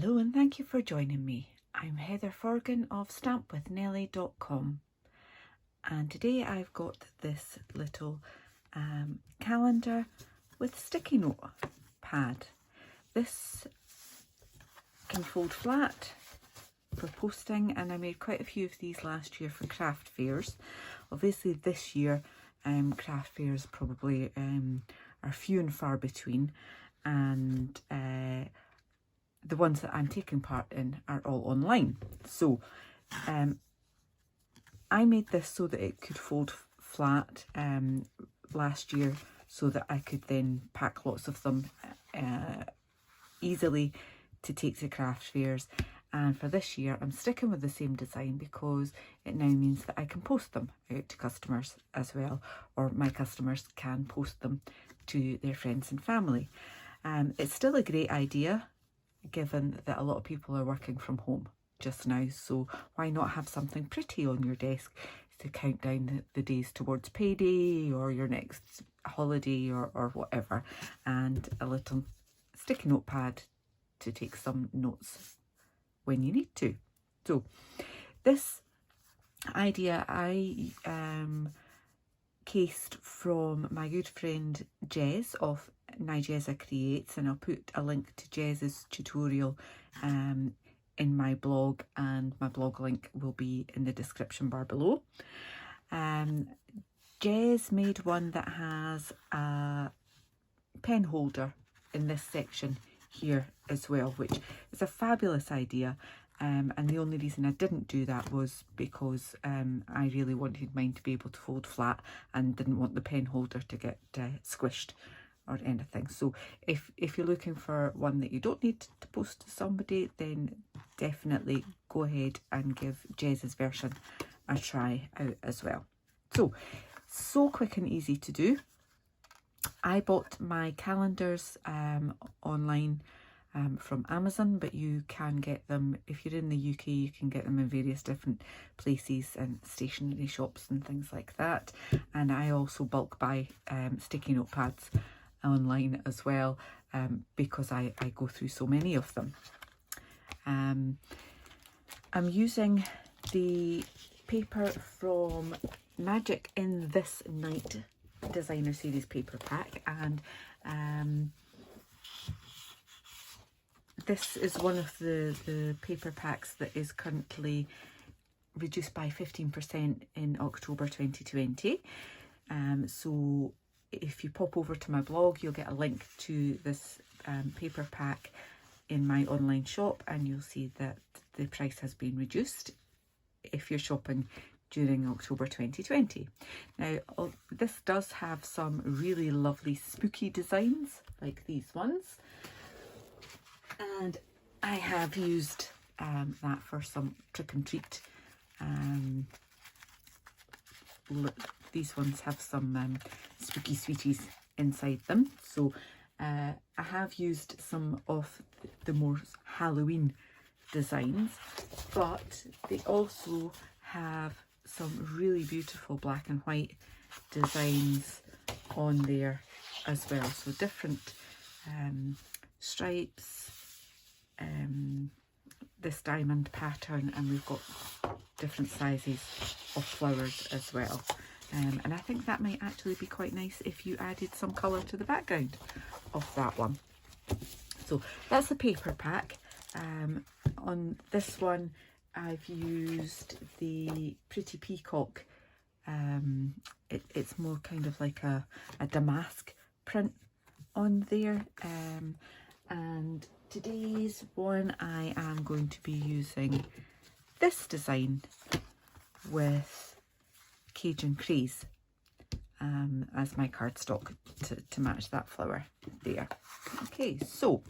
Hello and thank you for joining me. I'm Heather Forgan of stampwithnellie.com, and today I've got this little calendar with sticky note pad. This can fold flat for posting, and I made quite a few of these last year for craft fairs. Obviously this year craft fairs probably are few and far between, and the ones that I'm taking part in are all online. So I made this so that it could fold flat last year, so that I could then pack lots of them easily to take to craft fairs. And for this year I'm sticking with the same design because it now means that I can post them out to customers as well, or my customers can post them to their friends and family. It's still a great idea given that a lot of people are working from home just now, so why not have something pretty on your desk to count down the days towards payday or your next holiday or whatever, and a little sticky note pad to take some notes when you need to. So this idea I cased from my good friend Jez of Nigeza Creates, and I'll put a link to Jez's tutorial in my blog, and my blog link will be in the description bar below. Jez made one that has a pen holder in this section here as well, which is a fabulous idea. And the only reason I didn't do that was because I really wanted mine to be able to fold flat and didn't want the pen holder to get squished or anything. So if you're looking for one that you don't need to post to somebody, then definitely go ahead and give Jez's version a try out as well. So quick and easy to do. I bought my calendars online from Amazon, but you can get them, if you're in the UK, you can get them in various different places and stationery shops and things like that. And I also bulk buy sticky note pads online as well, because I go through so many of them. I'm using the paper from Magic in This Night Designer Series paper pack, and this is one of the paper packs that is currently reduced by 15% in October 2020. So if you pop over to my blog, you'll get a link to this paper pack in my online shop, and you'll see that the price has been reduced if you're shopping during October 2020. Now this does have some really lovely spooky designs like these ones, and I have used that for some trick and treat. These ones have some spooky sweeties inside them, so I have used some of the more Halloween designs, but they also have some really beautiful black and white designs on there as well. So different stripes, this diamond pattern, and we've got different sizes of flowers as well. And I think that might actually be quite nice if you added some colour to the background of that one. So that's the paper pack. On this one I've used the Pretty Peacock. It's more kind of like a damask print on there. And today's one I am going to be using this design with Cajun Craze as my cardstock to match that flower there. Okay, so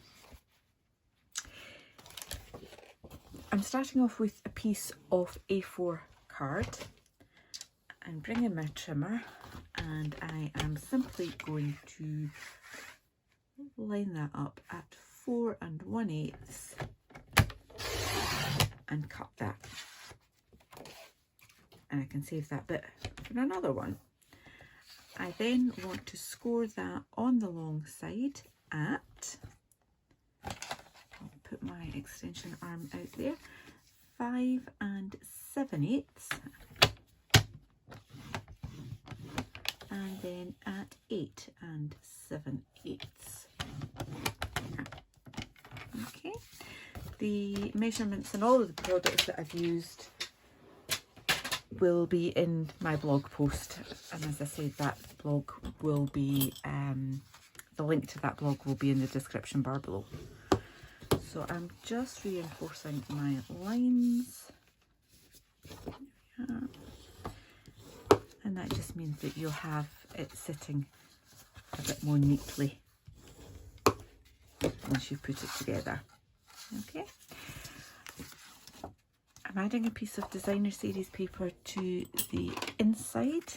I'm starting off with a piece of A4 card and bringing my trimmer, and I am simply going to line that up at 4 1/8 and cut that. And I can save that bit for another one. I then want to score that on the long side at, I'll put my my extension arm out there, 5 7/8, and then at 8 7/8. Okay, the measurements and all of the products that I've used will be in my blog post, and as I said, that blog will be the link to that blog will be in the description bar below. So I'm just reinforcing my lines, and that just means that you'll have it sitting a bit more neatly once you've put it together. Okay, I'm adding a piece of designer series paper to the inside,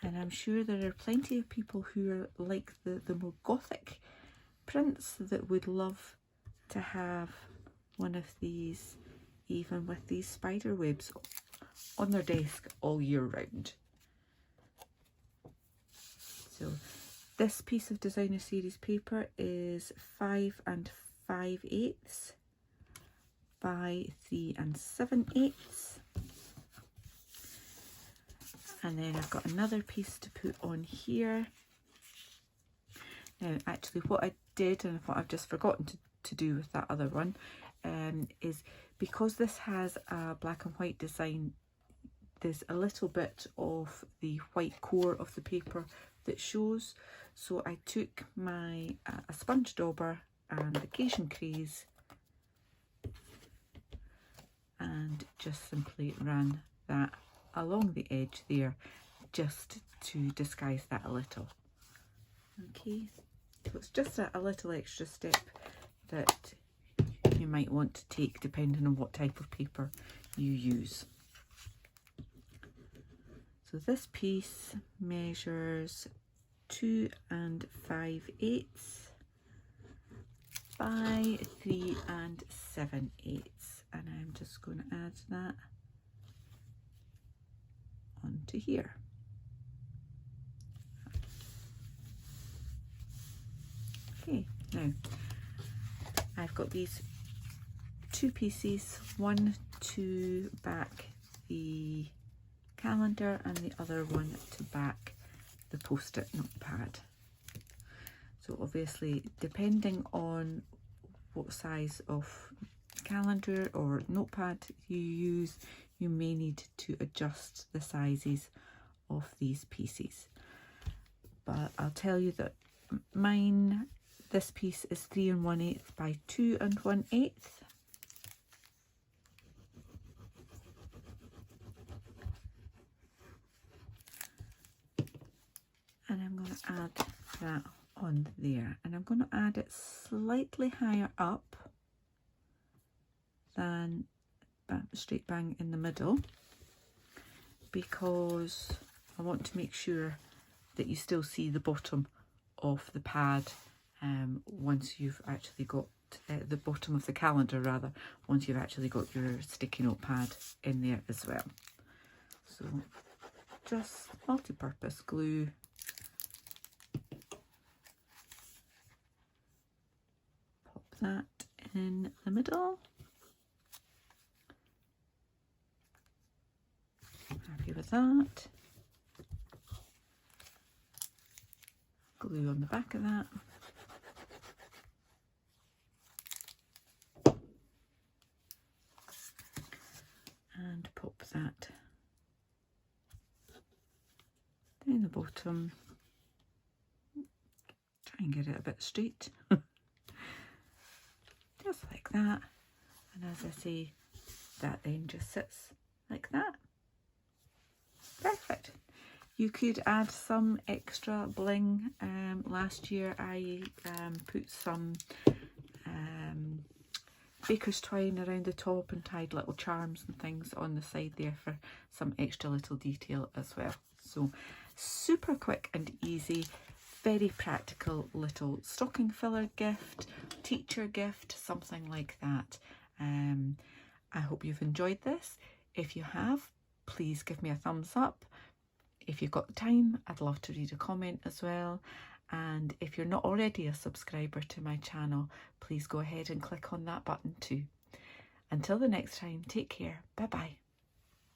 and I'm sure there are plenty of people who are like the more gothic prints that would love to have one of these, even with these spider webs, on their desk all year round. So this piece of designer series paper is 5 5/8 by 3 7/8, and then I've got another piece to put on here. Now actually what I did, and what I've just forgotten to do with that other one, is because this has a black and white design, there's a little bit of the white core of the paper that shows. So I took my a sponge dauber and occasion craze and just simply ran that along the edge there, just to disguise that a little. Okay, so it's just a little extra step that you might want to take depending on what type of paper you use. So this piece measures 2 5/8 by 3 7/8, and I'm just going to add that onto here. Okay, now I've got these two pieces, one to back the calendar and the other one to back the post-it notepad. So obviously, depending on what size of calendar or notepad you use, you may need to adjust the sizes of these pieces. But I'll tell you that mine, this piece is 3 1/8 by 2 1/8. And I'm going to add that on there, and I'm going to add it slightly higher up than straight bang in the middle, because I want to make sure that you still see the bottom of the pad once you've actually got the bottom of the calendar, rather, once you've actually got your sticky note pad in there as well. So just multi-purpose glue. Pop that in the middle. Happy with that. Glue on the back of that. And pop that down the bottom. Try and get it a bit straight. Just like that. And as I say, that then just sits like that. Perfect. You could add some extra bling. Last year I put some baker's twine around the top and tied little charms and things on the side there for some extra little detail as well. So super quick and easy, very practical little stocking filler gift, teacher gift, something like that. I hope you've enjoyed this. If you have, please give me a thumbs up. If you've got the time, I'd love to read a comment as well. And if you're not already a subscriber to my channel, please go ahead and click on that button too. Until the next time, take care. Bye bye.